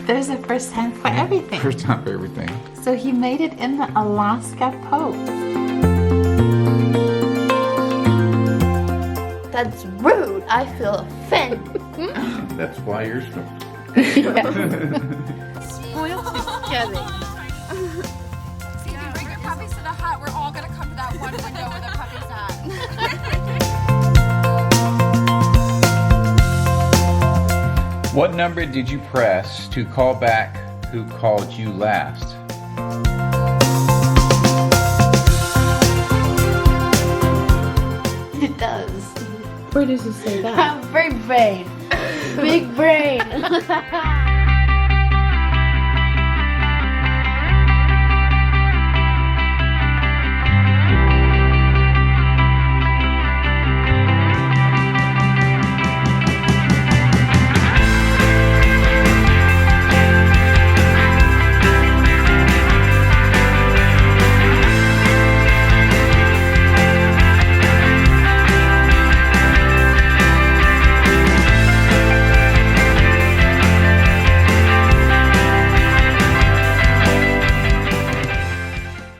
There's a first time for everything. First time for everything. So he made it in the Alaska post. That's rude. I feel offended. That's why you're spoiled. Spoiled together. See, if you bring your puppies to the hut, we're all gonna come to that one window where the puppy's at. What number did you press to call back who called you last? It does. Where does it say that? Have big brain. Big brain.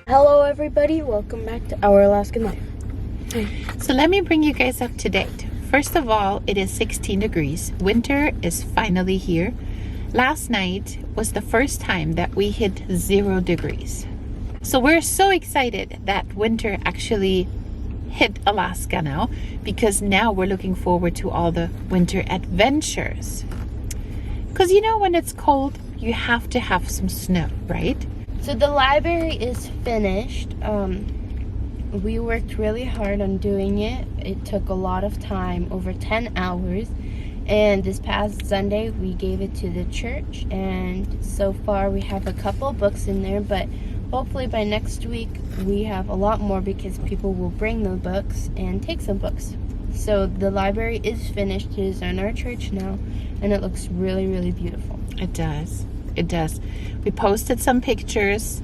Hello everybody, welcome back to our Alaskan Life. So let me bring you guys up to date. First of all, it is 16 degrees. Winter is finally here. Last night was the first time that we hit 0 degrees. So we're so excited that winter actually hit Alaska now, because now we're looking forward to all the winter adventures. Because you know, when it's cold, you have to have some snow, right? So the library is finished. We worked really hard on doing it. It took a lot of time, over 10 hours. And this past Sunday, we gave it to the church. And so far, we have a couple books in there. But hopefully by next week, we have a lot more, because people will bring the books and take some books. So the library is finished. It is in our church now. And it looks really, really beautiful. It does. It does. We posted some pictures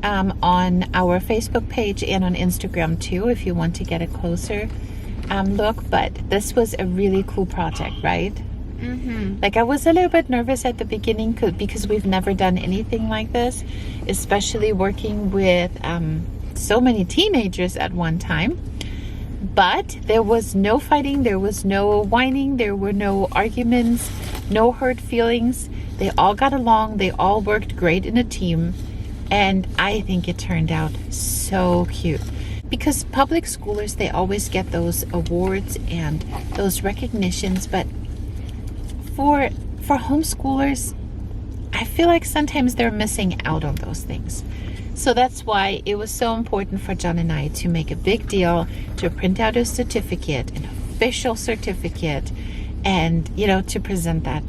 on our Facebook page and on Instagram too, if you want to get a closer look. But this was a really cool project, right? Mm-hmm. Like, I was a little bit nervous at the beginning because we've never done anything like this, especially working with so many teenagers at one time. But there was no fighting, there was no whining, there were no arguments, no hurt feelings. They all got along, they all worked great in a team, and I think it turned out so cute. Because public schoolers, they always get those awards and those recognitions, but for homeschoolers, I feel like sometimes they're missing out on those things. So that's why it was so important for John and I to make a big deal, to print out a certificate, an official certificate, and, you know, to present that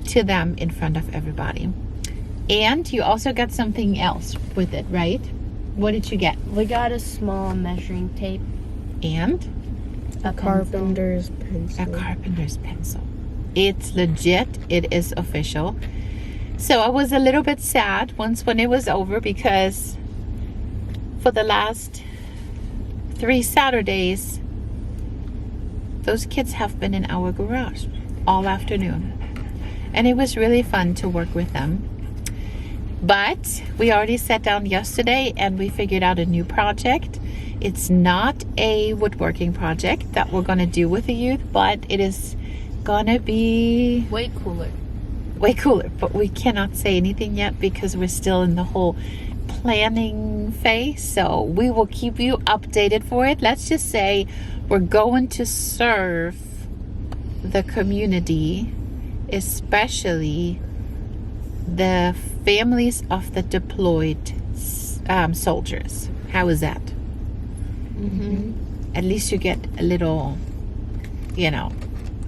to them in front of everybody. And you also got something else with it, right? What did you get? We got a small measuring tape. And A carpenter's pencil. a carpenter's pencil. It's legit. It is official. So I was a little bit sad when it was over, because for the last 3 Saturdays, those kids have been in our garage all afternoon. And it was really fun to work with them. But we already sat down yesterday and we figured out a new project. It's not a woodworking project that we're going to do with the youth, but it is going to be Way cooler. way cooler. But we cannot say anything yet because we're still in the whole planning phase. So we will keep you updated for it. Let's just say we're going to serve the community, especially the families of the deployed soldiers. How is that? Mm-hmm. At least you get a little, you know,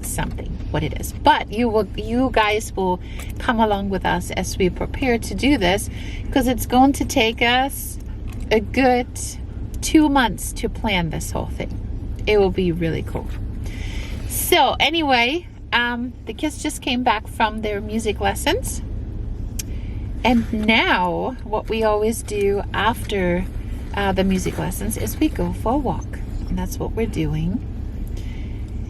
something, what it is. But you guys will come along with us as we prepare to do this, because it's going to take us a good 2 months to plan this whole thing. It will be really cool. So anyway, the kids just came back from their music lessons. And now what we always do after the music lessons is we go for a walk. And that's what we're doing.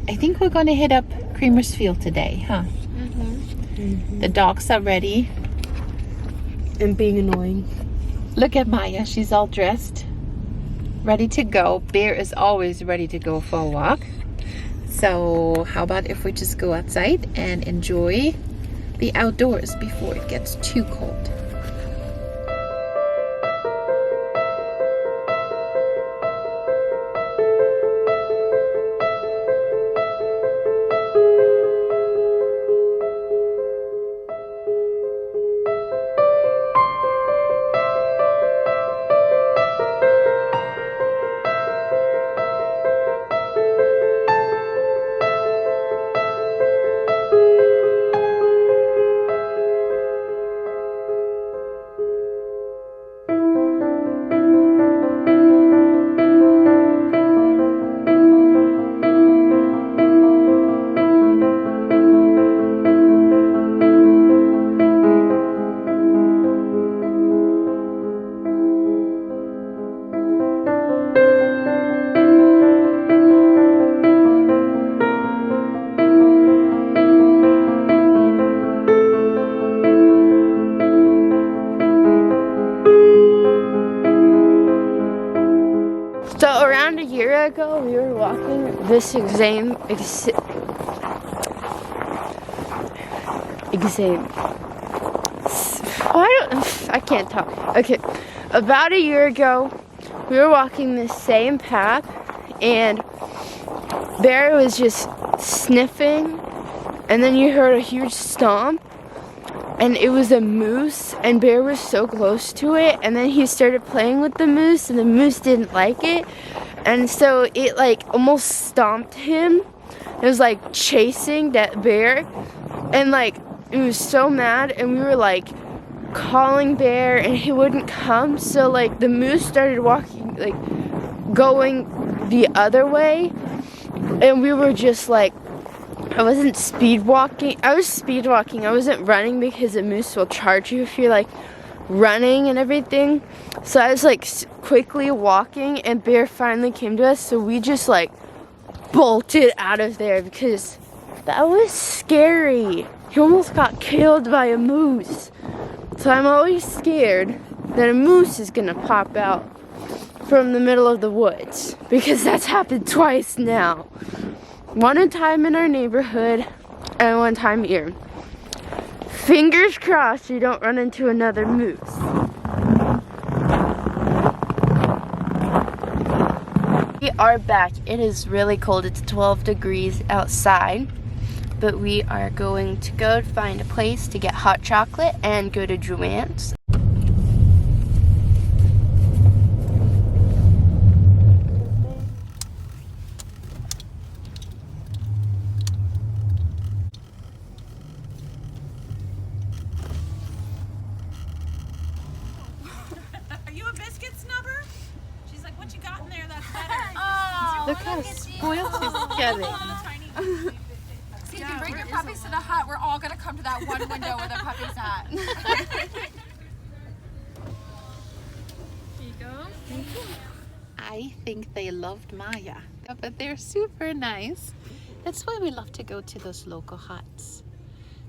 I think we're going to hit up Creamer's Field today, huh? Mm-hmm. The dogs are ready and being annoying. Look at Maya, she's all dressed, ready to go. Bear is always ready to go for a walk. So how about if we just go outside and enjoy the outdoors before it gets too cold. So around a year ago, we were walking this exam. I can't talk. Okay, about a year ago, we were walking the same path, and Bear was just sniffing, and then you heard a huge stomp, and it was a moose, and Bear was so close to it, and then he started playing with the moose, and the moose didn't like it, and so it like almost stomped him. It was like chasing that bear, and like it was so mad, and we were like calling Bear, and he wouldn't come, so like the moose started walking, like going the other way, and we were just like, I wasn't speed walking. I was speed walking. I wasn't running because the moose will charge you if you're like running and everything. So I was like quickly walking, and Bear finally came to us. So we just like bolted out of there because that was scary. He almost got killed by a moose. So I'm always scared that a moose is gonna pop out from the middle of the woods because that's happened twice now. One time in our neighborhood and one time here. Fingers crossed you don't run into another moose. We are back. It is really cold. It's 12 degrees outside. But we are going to go find a place to get hot chocolate and go to Joanne's. Look how spoiled she's getting. See, if you bring your puppies to the hut, we're all gonna come to that one window where the puppy's at. Here you go. I think they loved Maya, but they're super nice. That's why we love to go to those local huts.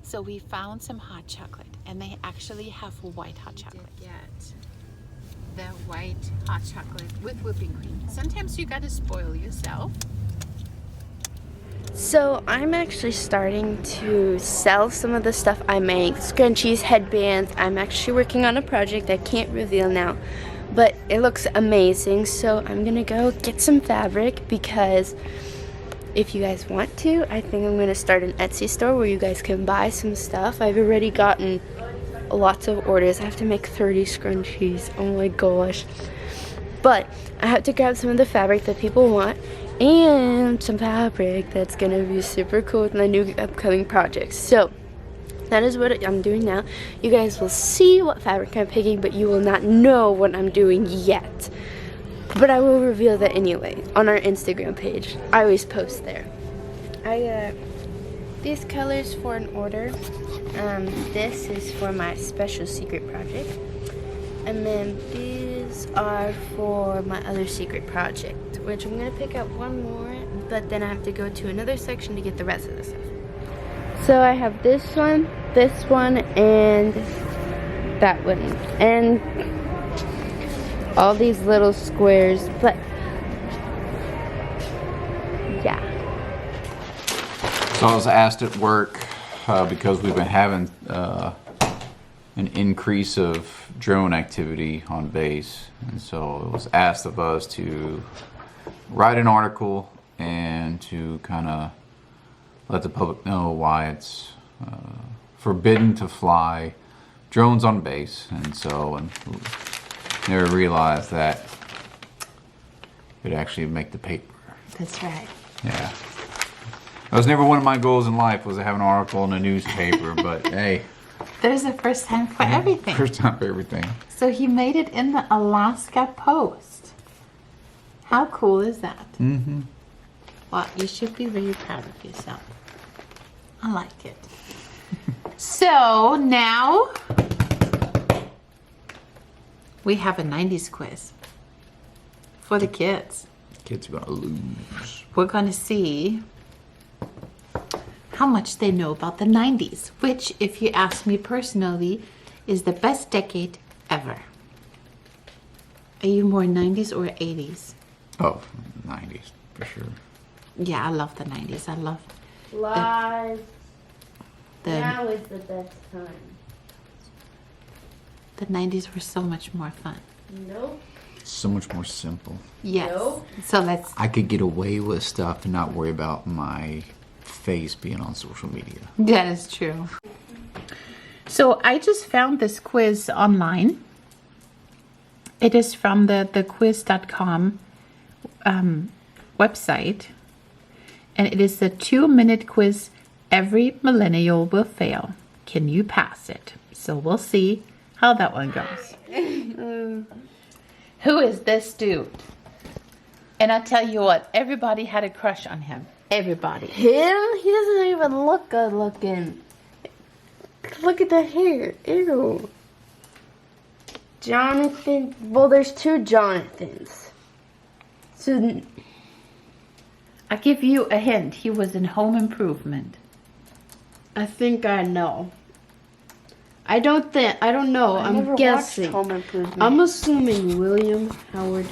So we found some hot chocolate, and they actually have white hot chocolate. The white hot chocolate with whipping cream. Sometimes you gotta spoil yourself. So I'm actually starting to sell some of the stuff I make. Scrunchies, headbands. I'm actually working on a project I can't reveal now, but it looks amazing. So I'm gonna go get some fabric because if you guys want to, I think I'm gonna start an Etsy store where you guys can buy some stuff. I've already gotten lots of orders. I have to make 30 scrunchies. Oh my gosh. But I have to grab some of the fabric that people want and some fabric that's gonna be super cool with my new upcoming projects. So that is what I'm doing now. You guys will see what fabric I'm picking, but you will not know what I'm doing yet. But I will reveal that anyway on our Instagram page. I always post there. I got these colors for an order. This is for my special secret project. And then these are for my other secret project, which I'm gonna pick up one more, but then I have to go to another section to get the rest of the stuff. So I have this one, and that one. And all these little squares, but yeah. So I was asked at work because we've been having an increase of drone activity on base, and so it was asked of us to write an article and to kind of let the public know why it's forbidden to fly drones on base. And so never realized that it actually make the paper. That's right. Yeah. That was never one of my goals in life, was to have an article in a newspaper, but hey. There's a first time for everything. First time for everything. So he made it in the Alaska Post. How cool is that? Mm-hmm. Well, you should be really proud of yourself. I like it. So now we have a 90s quiz for the kids. Kids are gonna lose. We're gonna see how much they know about the 90s, which, if you ask me personally, is the best decade ever. Are you more 90s or 80s? Oh, 90s, for sure. Yeah, I love the 90s. I love Live. the Now is the best time. the 90s were so much more fun. Nope. So much more simple. Yes. Nope. So let's. I could get away with stuff and not worry about my face being on social media. That is true. So I just found this quiz online. It is from the quiz.com website. And it is the 2-minute quiz every millennial will fail. Can you pass it? So we'll see how that one goes. Who is this dude? And I'll tell you what, everybody had a crush on him. Everybody. Him? He doesn't even look good looking. Look at the hair. Ew. Jonathan. Well, there's two Jonathans. So I'll give you a hint. He was in Home Improvement. I think I know. I don't know. I never I'm guessing. watched Home Improvement. I'm assuming William Howard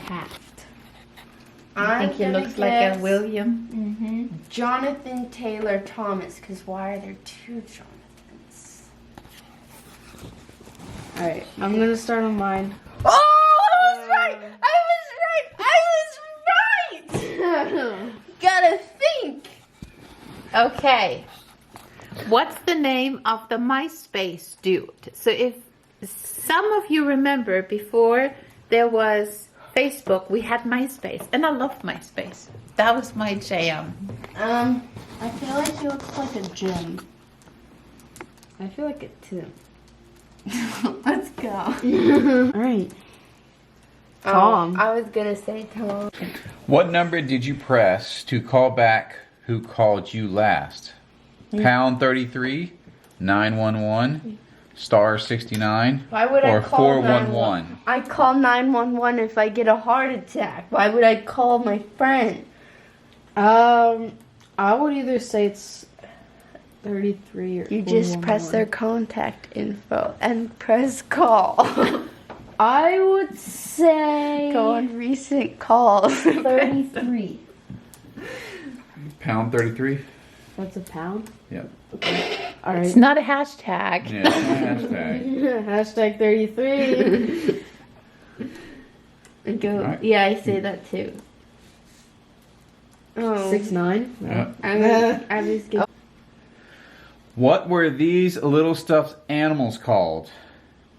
Taft. I think he looks like a William. Jonathan Taylor Thomas. Because why are there two Jonathans? All right, I'm gonna start on mine. Oh, I was right. Gotta think. Okay. What's the name of the MySpace dude? So if some of you remember, before there was Facebook, we had MySpace. And I loved MySpace. That was my jam. I feel like he looks like a Jim. I feel like it too. Let's go. All right. Tom. I was gonna say Tom. What number did you press to call back who called you last? Pound 33, 911, star 69, Why would or I call 411? I call 911 if I get a heart attack. Why would I call my friend? I would either say it's 33 or You just press their 411. contact info and press call. I would say Go on recent calls. 33. Pound 33? That's a pound. Yep. All right. It's not a hashtag. Yeah, hashtag. Hashtag 33. Go. Right. Yeah, I say that too. Oh. 6'9". Yep. I was getting. What were these little stuffed animals called?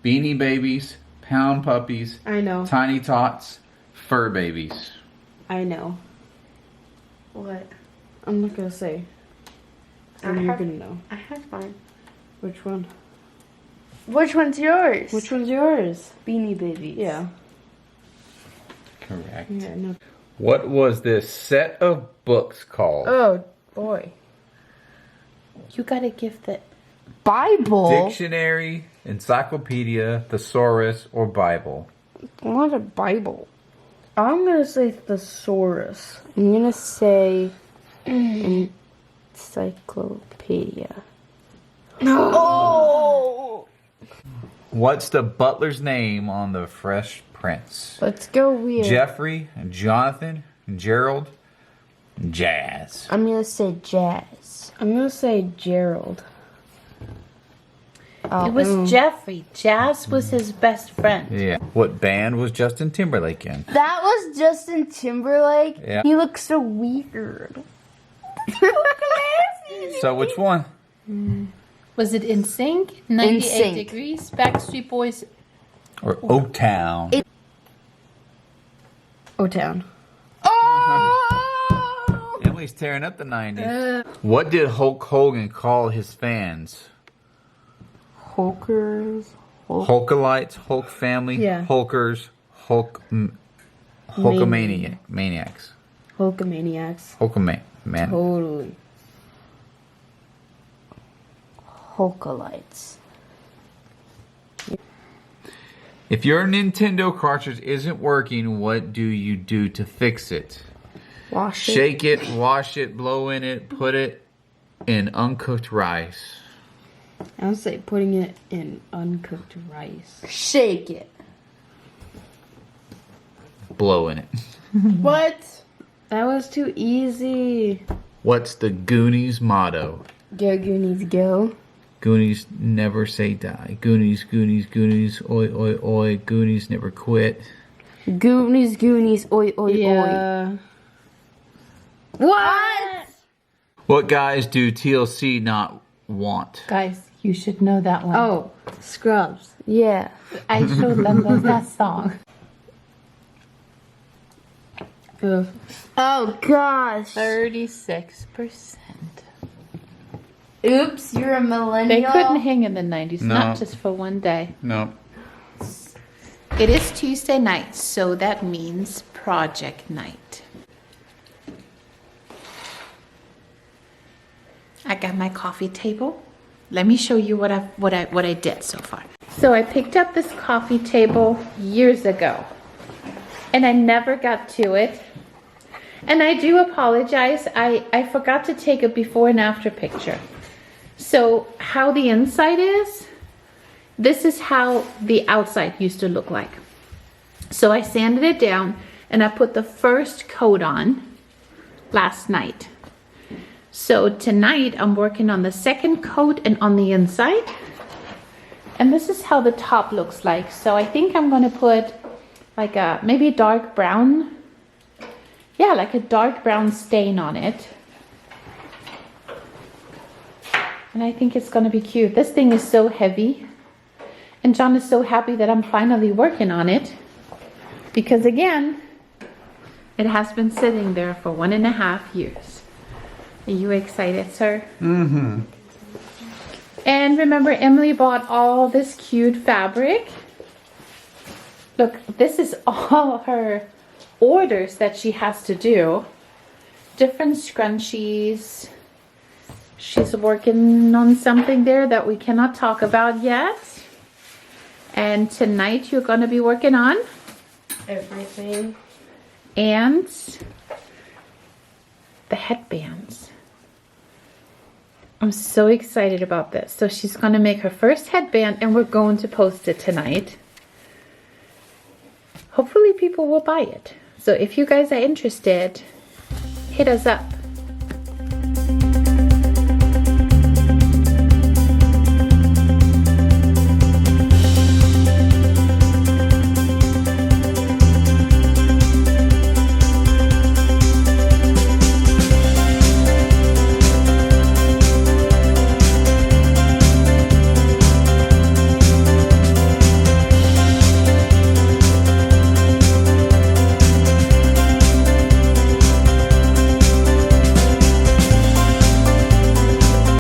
Beanie Babies, Pound Puppies, I know. Tiny Tots, Fur Babies. I know. What? I'm not gonna say. I And you're have- gonna know. I have mine. Which one? Which one's yours? Which one's yours? Beanie Babies. Yeah. Correct. Yeah, no. What was this set of books called? Oh boy. You gotta give the. Bible. Dictionary, Encyclopedia, Thesaurus, or Bible? What a Bible. I'm gonna say thesaurus. I'm gonna say encyclopedia. Oh! What's the butler's name on the Fresh Prince? Let's go weird. Jeffrey, Jonathan, Gerald, Jazz. I'm gonna say Jazz. I'm gonna say Gerald. It was Jeffrey. Jazz was his best friend. Yeah. What band was Justin Timberlake in? That was Justin Timberlake. Yeah. He looks so weird. So which one? Was it In Sync? 98 NSYNC. Degrees? Backstreet Boys? Or O-Town? O-Town. Emily's tearing up the 90s. What did Hulk Hogan call his fans? Hulkers. Hulkalites, Hulk family, Yeah. Hulkers, Hulkamaniacs. Hulkamaniacs. Man. Totally. Hulkalites. If your Nintendo cartridge isn't working, what do you do to fix it? Wash it. Shake it, wash it, blow in it, put it in uncooked rice. I would say putting it in uncooked rice. Shake it. Blow in it. What? That was too easy. What's the Goonies motto? Go Goonies go. Goonies never say die. Goonies, Goonies, Goonies, oi, oi, oi. Goonies never quit. Goonies, Goonies, oi, oi, oi. Yeah. What? What guys do TLC not want? Guys, you should know that one. Oh, Scrubs. Yeah. I showed them that song. Ugh. Oh gosh. 36%. Oops, you're a millennial. They couldn't hang in the 90s, No. not just for one day. No. It is Tuesday night, so that means project night. I got my coffee table. Let me show you what I did so far. So I picked up this coffee table years ago, and I never got to it. And I do apologize. I forgot to take a before and after picture. So how the inside is, this is how the outside used to look like. So I sanded it down and I put the first coat on last night. So tonight I'm working on the second coat and on the inside. And this is how the top looks like. So I think I'm gonna put like a maybe dark brown. Yeah, like a dark brown stain on it. And I think it's gonna be cute. This thing is so heavy. And John is so happy that I'm finally working on it. Because again, it has been sitting there for 1.5 years. Are you excited, sir? Mm-hmm. And remember, Emily bought all this cute fabric. Look, this is all her orders that she has to do. Different scrunchies. She's working on something there that we cannot talk about yet. And tonight you're going to be working on Everything. and the headbands. I'm so excited about this. So she's going to make her first headband and we're going to post it tonight. Hopefully people will buy it. So if you guys are interested, hit us up.